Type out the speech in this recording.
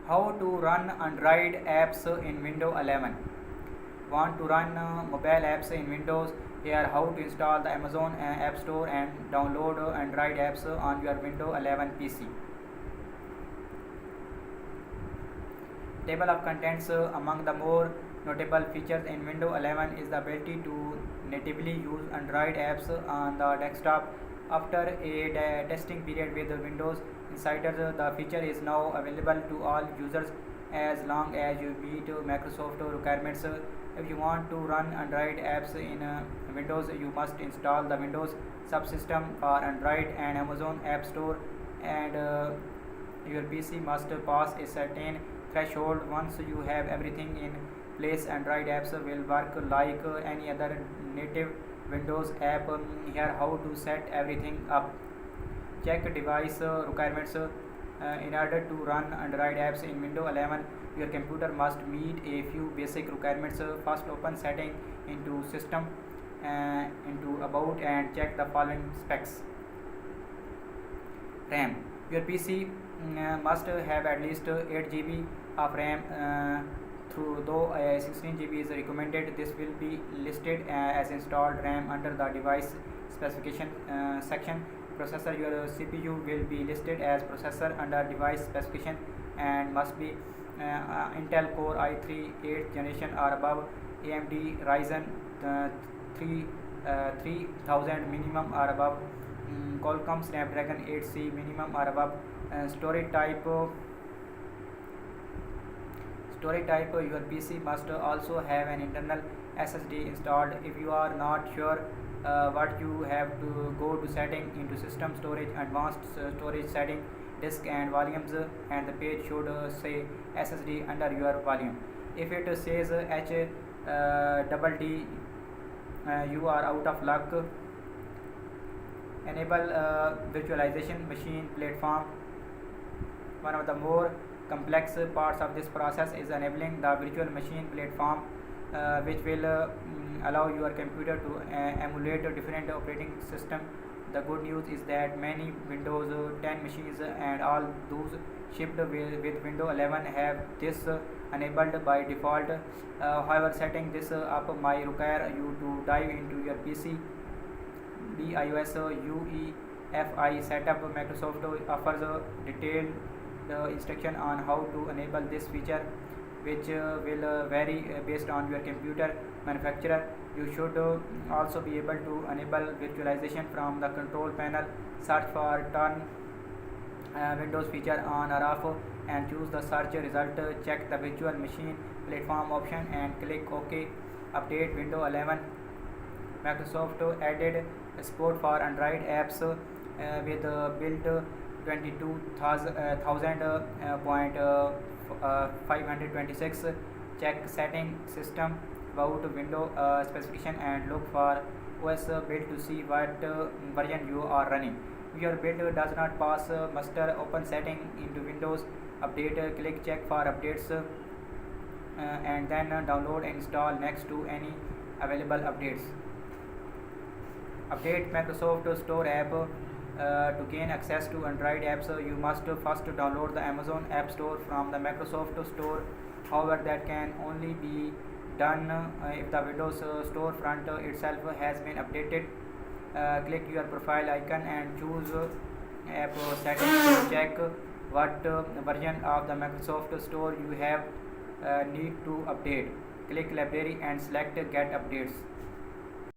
How to run Android apps in Windows 11. Want to run mobile apps in Windows? Here how to install the Amazon App Store and download Android apps on your Windows 11 PC. Table of contents. Among the more notable features in Windows 11 is the ability to natively use Android apps on the desktop. After a testing period with Windows Insiders, the feature is now available to all users as long as you meet Microsoft requirements. If you want to run Android apps in Windows, you must install the Windows subsystem for Android and Amazon App Store, and your PC must pass a certain threshold. Once you have everything in place, Android apps will work like any other native Windows app. Here how to set everything up. Check device requirements. In order to run Android apps in Windows 11, your computer must meet a few basic requirements. First, open setting into system, into about, and check the following specs. RAM. Your PC must have at least 8 GB of RAM, though 16 GB is recommended. This will be listed as installed RAM under the device specification section. Processor. Your CPU will be listed as processor under device specification and must be Intel Core i3 8th generation or above, AMD Ryzen 3 3000 minimum or above, Qualcomm Snapdragon 8C minimum or above. Storage type. Your PC must also have an internal SSD installed. If you are not sure what you have to go to setting into system storage, advanced storage setting, disk and volumes, and the page should say SSD under your volume. If it says HDD, you are out of luck. Enable virtualization machine platform. One of the more complex parts of this process is enabling the virtual machine platform, which will allow your computer to emulate a different operating system. The good news is that many Windows 10 machines and all those shipped with Windows 11 have this enabled by default. However, setting this up might require you to dive into your PC BIOS UEFI setup. Microsoft offers a detailed instruction on how to enable this feature, which will vary based on your computer manufacturer. You should also be able to enable virtualization from the control panel. Search for turn Windows feature on or off and choose the search result. Check the virtual machine platform option and click OK. Update Windows 11. Microsoft added support for Android apps with build 22,000.526. Check setting system about window specification and look for OS build to see what version you are running. If your build does not pass muster, open setting into Windows Update, click check for updates, and then download and install next to any available updates. Update Microsoft Store app. To gain access to Android apps, you must first download the Amazon App Store from the Microsoft Store. However, that can only be done if the Windows storefront itself has been updated. Click your profile icon and choose app settings to check what version of the Microsoft Store you have need to update. Click library and select get updates.